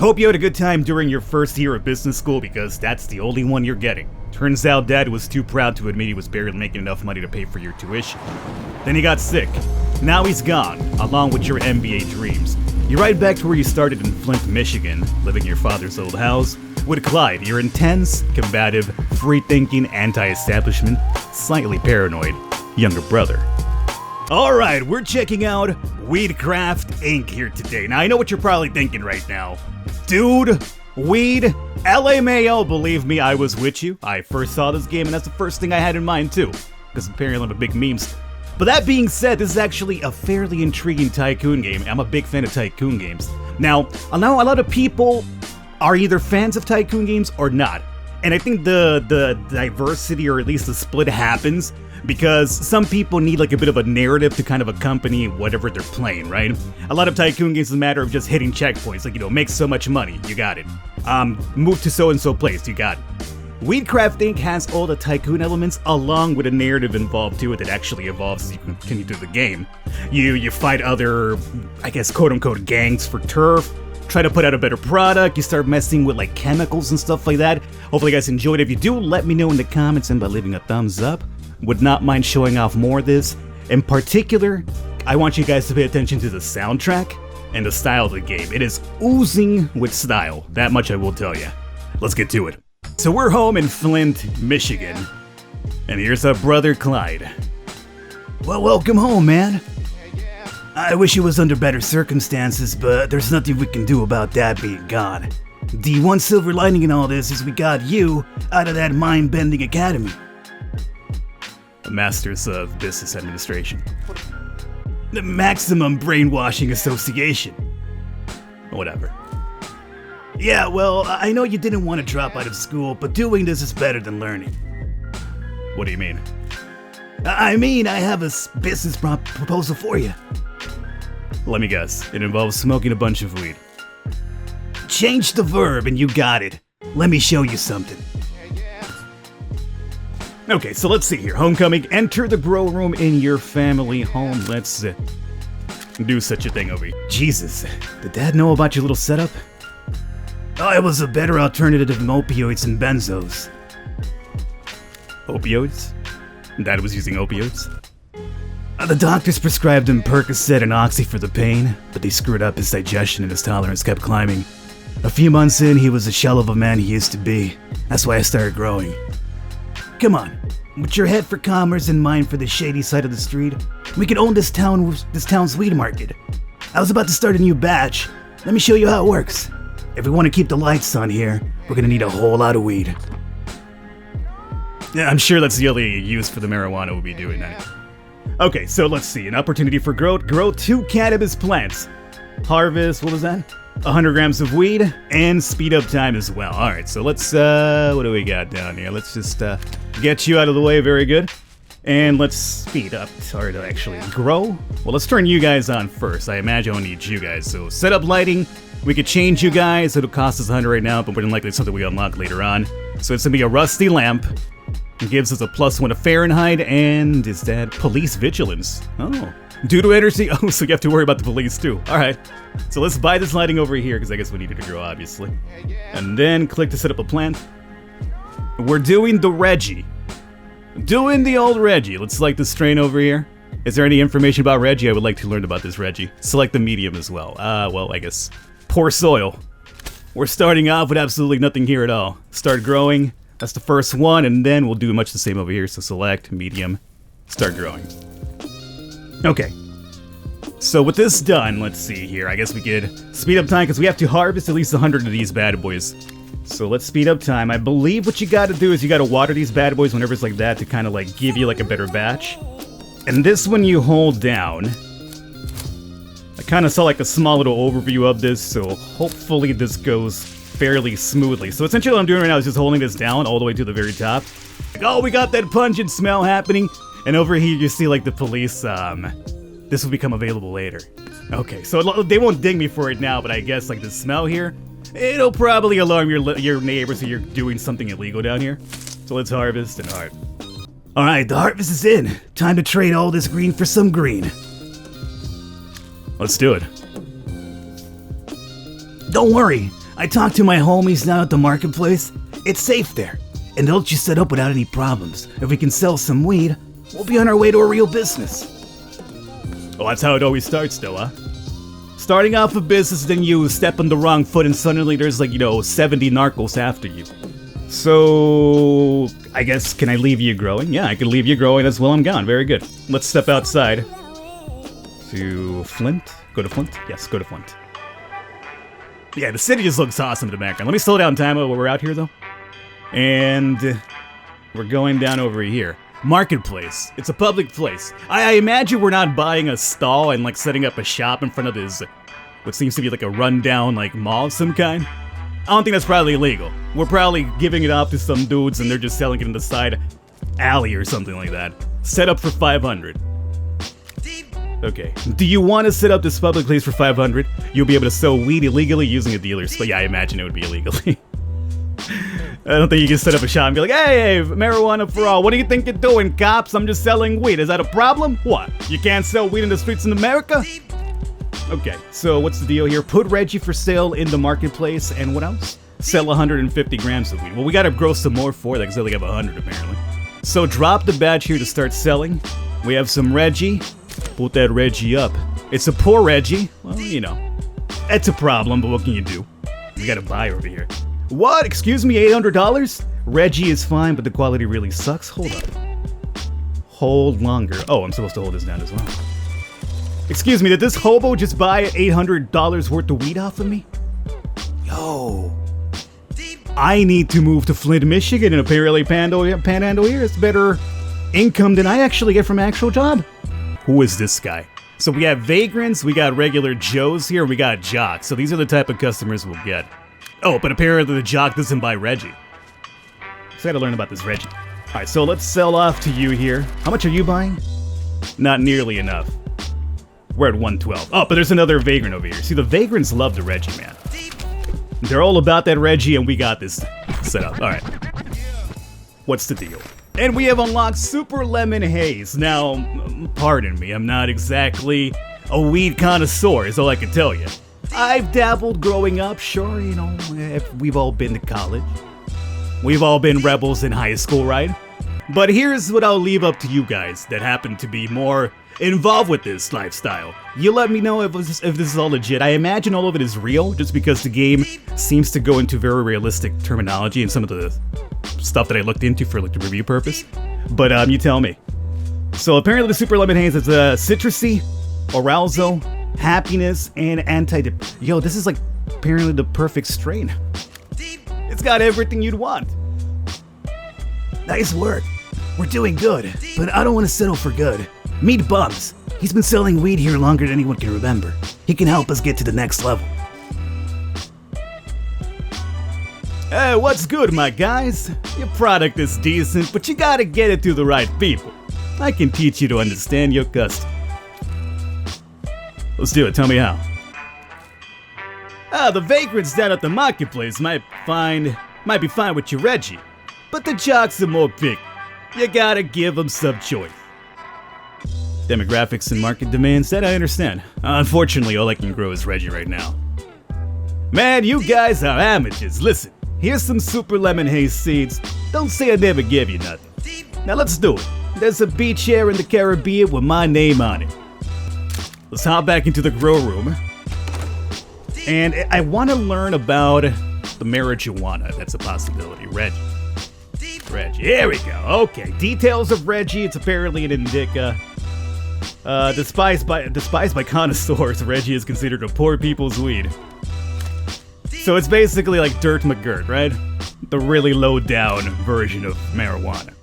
Hope you had a good time during your first year of business school because that's the only one you're getting. Turns out Dad was too proud to admit he was barely making enough money to pay for your tuition. Then he got sick. Now he's gone, along with your MBA dreams. You're right back to where you started in Flint, Michigan, living in your father's old house, with Clyde, your intense, combative, free-thinking, anti-establishment, slightly paranoid younger brother. Alright, we're checking out Weedcraft Inc. here today. Now I know what you're probably thinking right now. Dude, weed, LMAO, believe me, I was with you. I first saw this game and that's the first thing I had in mind too, because apparently I'm a big memes. But that being said, this is actually a fairly intriguing Tycoon game. I'm a big fan of Tycoon games. Now, I know a lot of people are either fans of Tycoon games or not. And I think the diversity, or at least the split, happens because some people need like a bit of a narrative to kind of accompany whatever they're playing, right? A lot of Tycoon games is a matter of just hitting checkpoints, like, make so much money, you got it. Move to so-and-so place, you got it. Weedcraft Inc. has all the Tycoon elements along with a narrative involved to it that actually evolves as you continue through the game. You fight other, I guess, quote-unquote gangs for turf, try to put out a better product, you start messing with like chemicals and stuff like that. Hopefully you guys enjoyed it. If you do, let me know in the comments and by leaving a thumbs up. Would not mind showing off more of this. In particular, I want you guys to pay attention to the soundtrack and the style of the game. It is oozing with style, that much I will tell you. Let's get to it. So we're home in Flint, Michigan, and here's our brother Clyde. Well, welcome home, man. I wish it was under better circumstances, but there's nothing we can do about that being gone. The one silver lining in all this is we got you out of that mind-bending academy. A Masters of Business Administration. The Maximum Brainwashing Association. Whatever. Yeah, well, I know you didn't want to drop out of school, but doing this is better than learning. What do you mean? I mean, I have a business proposal for you. Let me guess, it involves smoking a bunch of weed. Change the verb and you got it. Let me show you something. Okay, so let's see here. Homecoming, enter the grow room in your family home. Let's do such a thing over here. Jesus, did Dad know about your little setup? Oh, it was a better alternative than opioids and benzos. Opioids? Dad was using opioids? The doctors prescribed him Percocet and Oxy for the pain, but they screwed up his digestion and his tolerance kept climbing. A few months in, he was a shell of a man he used to be. That's why I started growing. Come on, with your head for commerce and mind for the shady side of the street, we can own this town's weed market. I was about to start a new batch. Let me show you how it works. If we want to keep the lights on here, we're gonna need a whole lot of weed. Yeah, I'm sure that's the only use for the marijuana we'll be doing that. Okay, so let's see. An opportunity for growth. Grow 2 cannabis plants. Harvest, what was that? 100 grams of weed, and speed up time as well. Alright, so let's, what do we got down here? Let's just, get you out of the way, very good. And let's speed up, or to actually grow. Well, let's turn you guys on first. I imagine I'll need you guys. So set up lighting. We could change you guys. It'll cost us 100 right now, but more than likely it's something we unlock later on. So it's gonna be a rusty lamp. It gives us a +1 to Fahrenheit, and is that police vigilance? Oh. Due to energy, oh, so you have to worry about the police too. Alright. So let's buy this lighting over here, because I guess we need it to grow, obviously. And then click to set up a plant. We're doing the Reggie. Doing the old Reggie. Let's select the strain over here. Is there any information about Reggie? I would like to learn about this Reggie. Select the medium as well. Well, I guess poor soil. We're starting off with absolutely nothing here at all. Start growing. That's the first one, and then we'll do much the same over here. So select, medium, start growing. Okay. So with this done, let's see here. I guess we could speed up time because we have to harvest at least 100 of these bad boys. So let's speed up time. I believe what you gotta do is you gotta water these bad boys whenever it's like that to kind of like give you like a better batch. And this one you hold down. I kind of saw like a small little overview of this, so hopefully this goes fairly smoothly. So essentially what I'm doing right now is just holding this down all the way to the very top. Like, oh, we got that pungent smell happening. And over here you see like the police, this will become available later. Okay, so they won't ding me for it now, but I guess like the smell here, it'll probably alarm your neighbors that you're doing something illegal down here. So let's harvest and alright. Alright, the harvest is in. Time to trade all this green for some green. Let's do it. Don't worry, I talked to my homies down at the marketplace. It's safe there, and they'll let you set up without any problems. If we can sell some weed, we'll be on our way to a real business. Well, that's how it always starts, though, huh? Starting off a business, then you step on the wrong foot, and suddenly there's 70 narcos after you. So, I guess, can I leave you growing? Yeah, I can leave you growing as well. I'm gone. Very good. Let's step outside to Flint. Go to Flint? Yes, go to Flint. Yeah, the city just looks awesome in the background. Let me slow down time while we're out here, though. And we're going down over here. Marketplace. It's a public place. I imagine we're not buying a stall and setting up a shop in front of this, what seems to be a rundown mall of some kind. I don't think that's probably illegal. We're probably giving it off to some dudes and they're just selling it in the side alley or something like that. Set up for 500. Okay. Do you want to set up this public place for 500? You'll be able to sell weed illegally using a dealer's. But yeah, I imagine it would be illegally. I don't think you can set up a shop and be like, hey, marijuana for all. What do you think you're doing, cops? I'm just selling weed. Is that a problem? What? You can't sell weed in the streets in America? Okay, so what's the deal here? Put Reggie for sale in the marketplace, and what else? Sell 150 grams of weed. Well, we gotta grow some more for that, because they only have 100 apparently. So drop the badge here to start selling. We have some Reggie. Put that Reggie up. It's a poor Reggie. Well, it's a problem, but what can you do? We got a buyer over here. What? Excuse me, $800? Reggie is fine, but the quality really sucks. Hold up. Hold longer. Oh, I'm supposed to hold this down as well. Excuse me, did this hobo just buy $800 worth of weed off of me? Yo. I need to move to Flint, Michigan, and apparently Panhandle here is better income than I actually get from an actual job. Who is this guy? So we have vagrants, we got regular Joes here, we got jocks. So these are the type of customers we'll get. Oh, but apparently the jock doesn't buy Reggie. So I gotta learn about this Reggie. Alright, so let's sell off to you here. How much are you buying? Not nearly enough. We're at 112. Oh, but there's another vagrant over here. See, the vagrants love the Reggie, man. They're all about that Reggie, and we got this set up. Alright. What's the deal? And we have unlocked Super Lemon Haze. Now, pardon me, I'm not exactly a weed connoisseur, is all I can tell you. I've dabbled growing up, sure, we've all been to college. We've all been rebels in high school, right? But here's what I'll leave up to you guys that happen to be more involved with this lifestyle. You let me know if this is all legit. I imagine all of it is real, just because the game seems to go into very realistic terminology and some of the stuff that I looked into for the review purpose. But you tell me. So apparently the Super Lemon Haze is citrusy, arousal, happiness, and Yo, this is apparently the perfect strain. It's got everything you'd want. Nice work. We're doing good, but I don't want to settle for good. Meet Bubs. He's been selling weed here longer than anyone can remember. He can help us get to the next level. Hey, what's good, my guys? Your product is decent, but you gotta get it to the right people. I can teach you to understand your custom. Let's do it, tell me how. The vagrants down at the marketplace might be fine with your Reggie, but the jocks are more picky. You gotta give them some choice. Demographics and market demands, that I understand. Unfortunately, all I can grow is Reggie right now. Man, you guys are amateurs. Listen, here's some Super Lemon Haze seeds. Don't say I never gave you nothing. Now let's do it. There's a beach here in the Caribbean with my name on it. Let's hop back into the grow room. And I want to learn about the marijuana. That's a possibility. Reggie. Here we go. Okay, details of Reggie. It's apparently an indica. Despised by connoisseurs, Reggie is considered a poor people's weed. So it's basically like Dirt McGirt, right? The really low-down version of marijuana.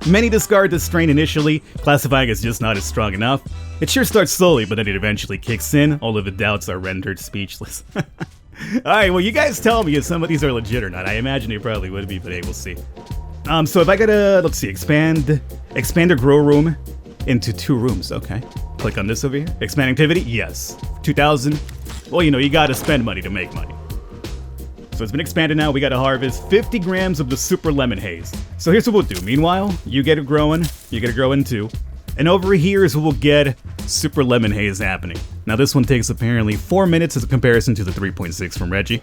Many discard this strain initially, classifying as just not as strong enough. It sure starts slowly, but then it eventually kicks in. All of the doubts are rendered speechless. Alright, well you guys tell me if some of these are legit or not. I imagine they probably would be, but hey, we'll see. So if I gotta, let's see, expand a grow room into 2 rooms, okay. Click on this over here. Expand activity, yes. 2,000. Well, you gotta spend money to make money. So it's been expanded now. We gotta harvest 50 grams of the Super Lemon Haze. So here's what we'll do. Meanwhile, you get it growing. You get it growing too. And over here is what we'll get Super Lemon Haze happening. Now this one takes apparently 4 minutes as a comparison to the 3.6 from Reggie.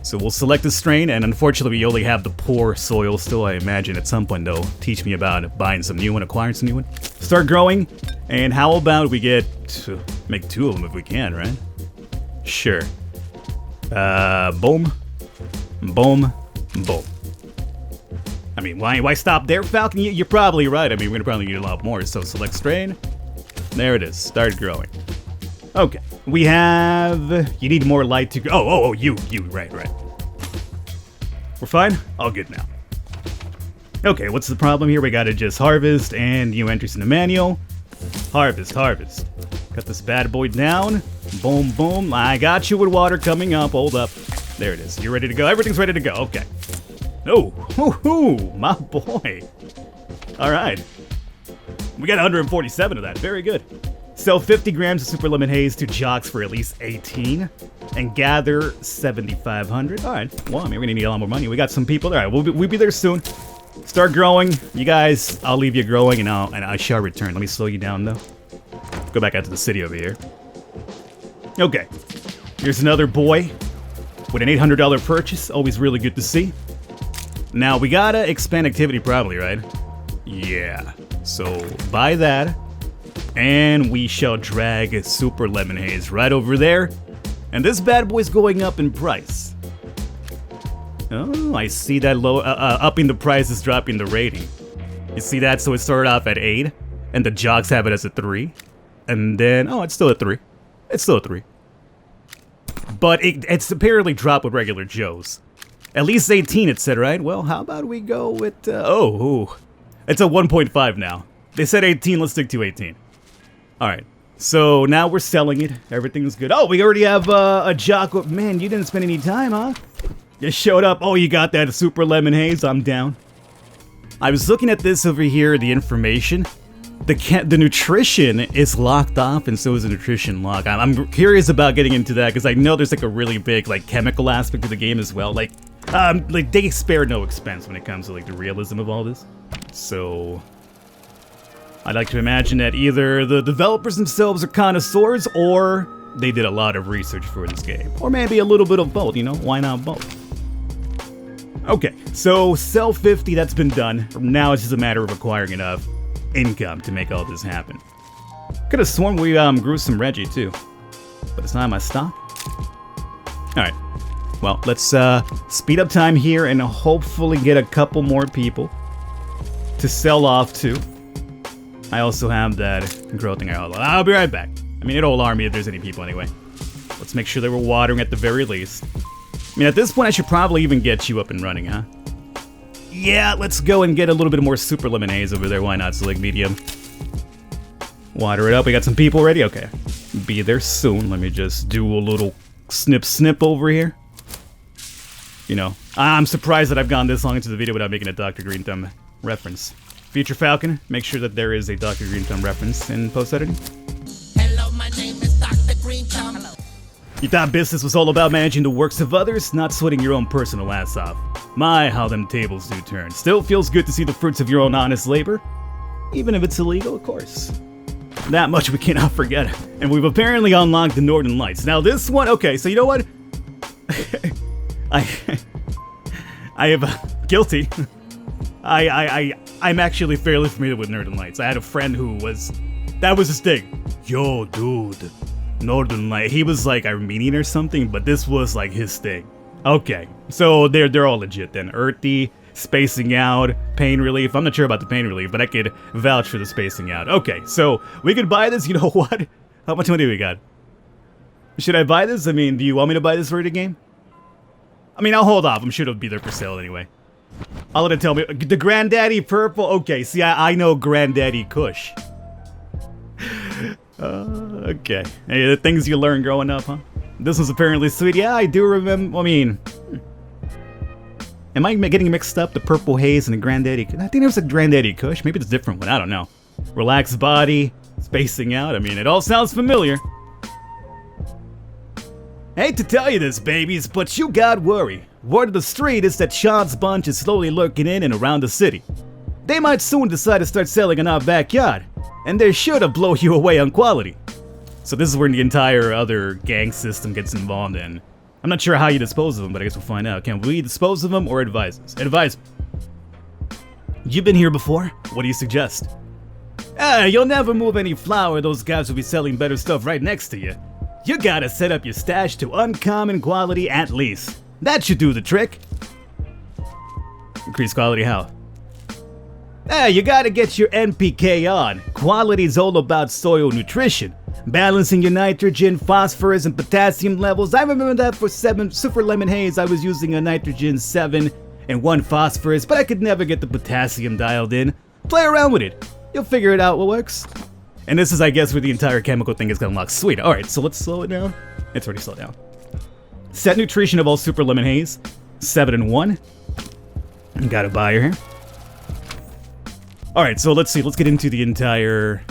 So we'll select the strain, and unfortunately we only have the poor soil still. I imagine at some point they'll teach me about buying some new one, acquiring some new one. Start growing, and how about we make 2 of them if we can, right? Sure. Boom. Boom. Boom. I mean, why stop there, Falcon? You're probably right. I mean, we're gonna probably need a lot more, so select strain. There it is. Start growing. Okay. We have... You need more light to... Oh, you. Right. We're fine? All good now. Okay, what's the problem here? We gotta just harvest and new entries in the manual. Harvest. Got this bad boy down. Boom, boom. I got you with water coming up. Hold up. There it is. You're ready to go. Everything's ready to go. Okay. Oh, my boy. All right. We got 147 of that. Very good. Sell 50 grams of Super Lemon Haze to jocks for at least 18 and gather 7,500. All right. Well, I mean, we're gonna need a lot more money. We got some people. All right. We'll be there soon. Start growing. You guys, I'll leave you growing and I shall return. Let me slow you down though. Go back out to the city over here. Okay. Here's another boy with an $800 purchase. Always really good to see. Now, we gotta expand activity probably, right? Yeah. So, buy that. And we shall drag Super Lemon Haze right over there. And this bad boy's going up in price. Oh, I see that upping the price is dropping the rating. You see that? So it started off at 8. And the jocks have it as a 3. And then, oh, it's still a 3. It's still a 3. But it's apparently dropped with regular Joes. At least 18 it said, right? Well, how about we go with, it's a 1.5 now. They said 18, let's stick to 18. Alright, so now we're selling it. Everything's good. Oh, we already have a jock. Man, you didn't spend any time, huh? You showed up. Oh, you got that Super Lemon Haze. I'm down. I was looking at this over here, the information. The nutrition is locked off, and so is the nutrition lock. I'm curious about getting into that, because I know there's like a really big like chemical aspect of the game as well. Like they spare no expense when it comes to like the realism of all this. So I'd like to imagine that either the developers themselves are connoisseurs, or they did a lot of research for this game. Or maybe a little bit of both, you know? Why not both? Okay, so sell 50, that's been done. Now it's just a matter of acquiring enough income to make all this happen. Could have sworn we grew some Reggie too, but it's not in my stock. Alright, well, let's speed up time here and hopefully get a couple more people to sell off to. I also have that grow thing. I'll be right back. I mean, it'll alarm me if there's any people anyway. Let's make sure that we're watering at the very least. I mean, at this point, I should probably even get you up and running, huh? Yeah, let's go and get a little bit more Super Lemon Haze over there. Why not? Select medium. Water it up. We got some people ready? Okay. Be there soon. Let me just do a little snip over here. You know, I'm surprised that I've gone this long into the video without making a Dr. Green Thumb reference. Future Falcon, make sure that there is a Dr. Green Thumb reference in post-editing. Hello, my name is Dr. Green Thumb. Hello. You thought business was all about managing the works of others, not sweating your own personal ass off. My, how them tables do turn. Still feels good to see the fruits of your own honest labor. Even if it's illegal, of course. That much we cannot forget. And we've apparently unlocked the Northern Lights. Now this one, okay, so you know what? I have, guilty. I'm actually fairly familiar with Northern Lights. I had a friend who that was his thing. Yo, dude, Northern Light. He was like Armenian or something, but this was like his thing. Okay, so they're all legit then. Earthy, spacing out, pain relief. I'm not sure about the pain relief, but I could vouch for the spacing out. Okay, so we could buy this. You know what? How much money do we got? Should I buy this? I mean, do you want me to buy this for the game? I mean, I'll hold off. I'm sure it'll be there for sale anyway. I'll let it tell me. The Granddaddy Purple? Okay, see, I know Granddaddy Kush. Okay. Hey, the things you learn growing up, huh? This was apparently sweet. Yeah, I do remember. I mean, am I getting mixed up? The Purple Haze and the Granddaddy? I think there's a Granddaddy Kush. Maybe it's a different one. I don't know. Relaxed body, spacing out. I mean, it all sounds familiar. Hate to tell you this, babies, but you got worry. Word of the street is that Sean's bunch is slowly lurking in and around the city. They might soon decide to start selling in our backyard. and they're sure to blow you away on quality. So this is where the entire other gang system gets involved in. I'm not sure how you dispose of them, but I guess we'll find out. Can we dispose of them or advise us? Advise. You've been here before? What do you suggest? You'll never move any flour. Those guys will be selling better stuff right next to you. You gotta set up your stash to uncommon quality at least. That should do the trick. Increase quality how? You gotta get your NPK on. Quality's all about soil nutrition. Balancing your nitrogen, phosphorus, and potassium levels. I remember that for 7 Super Lemon Haze I was using a nitrogen 7 and 1 phosphorus, but I could never get the potassium dialed in. Play around with it. You'll figure it out what works. And this is, I guess, where the entire chemical thing is gonna unlock. Sweet. Alright, so let's slow it down. It's already slowed down. Set nutrition of all Super Lemon Haze. 7 and 1. Got a buyer here. Alright, so let's see. Let's get into the entire...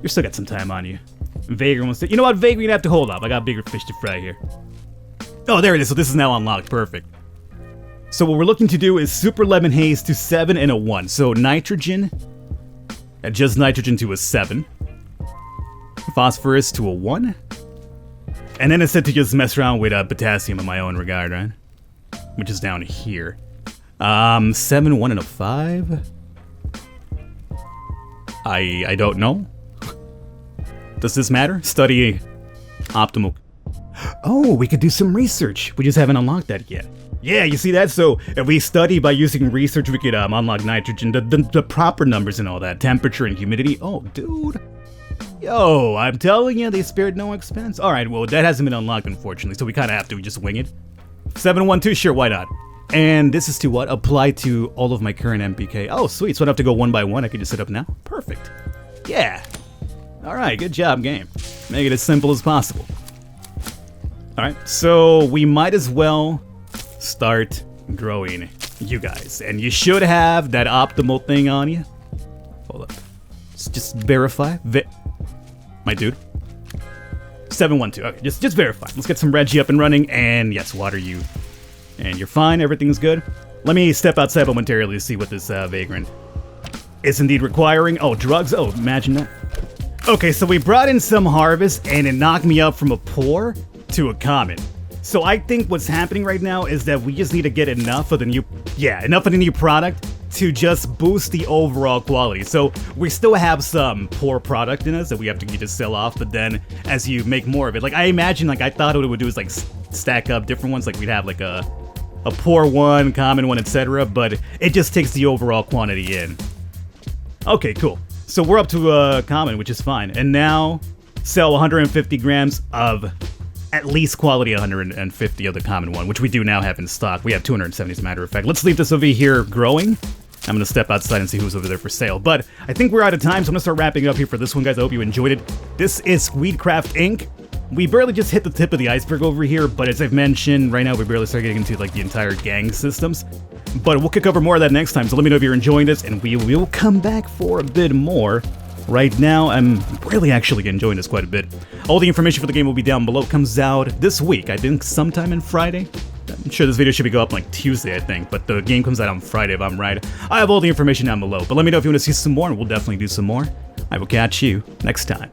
You still got some time on you. Vagrant wants to... You know what, Vagrant, you have to hold up. I got bigger fish to fry here. Oh, there it is. So this is now unlocked. Perfect. So what we're looking to do is Super Lemon Haze to 7 and a 1. So nitrogen... Adjust nitrogen to a 7. Phosphorus to a 1. And then it's set to just mess around with potassium in my own regard, right? Which is down here. 7, 1, and a 5? I don't know. Does this matter? Study optimal... Oh, we could do some research. We just haven't unlocked that yet. Yeah, you see that? So if we study by using research, we could unlock nitrogen, the proper numbers and all that, temperature and humidity. Oh, dude. Yo, I'm telling you, they spared no expense. All right, well, that hasn't been unlocked, unfortunately, so we kind of have to just wing it. 712, sure, why not? And this is to what? Apply to all of my current MPK. Oh, sweet, so I don't have to go one by one. I can just set up now. Perfect. Yeah. All right, good job, game. Make it as simple as possible. All right, so we might as well start growing you guys. And you should have that optimal thing on you. Hold up. Just verify. My dude. 712. Okay, just verify. Let's get some Reggie up and running. And yes, water you. And you're fine. Everything's good. Let me step outside momentarily to see what this vagrant is indeed requiring. Oh, drugs. Oh, imagine that. Okay, so we brought in some harvest and it knocked me up from a poor to a common. So I think what's happening right now is that we just need to get enough of the new product to just boost the overall quality. So we still have some poor product in us that we have to just sell off, but then as you make more of it, like I imagine, like I thought what it would do is like stack up different ones, like we'd have like a poor one, common one, etc. But it just takes the overall quantity in. Okay, cool. So we're up to a common, which is fine. And now sell 150 grams of at least quality 150 of the common one, which we do now have in stock. We have 270 as a matter of fact. Let's leave this over here growing. I'm gonna step outside and see who's over there for sale. But I think we're out of time, so I'm gonna start wrapping up here for this one, guys. I hope you enjoyed it. This is Weedcraft Inc. We barely just hit the tip of the iceberg over here, but as I've mentioned, right now we barely started getting into like the entire gang systems. But we'll cover more of that next time, so let me know if you're enjoying this, and we will come back for a bit more. Right now, I'm really actually enjoying this quite a bit. All the information for the game will be down below. It comes out this week, I think sometime on Friday. I'm sure this video should be go up like Tuesday, I think, but the game comes out on Friday if I'm right. I have all the information down below, but let me know if you want to see some more, and we'll definitely do some more. I will catch you next time.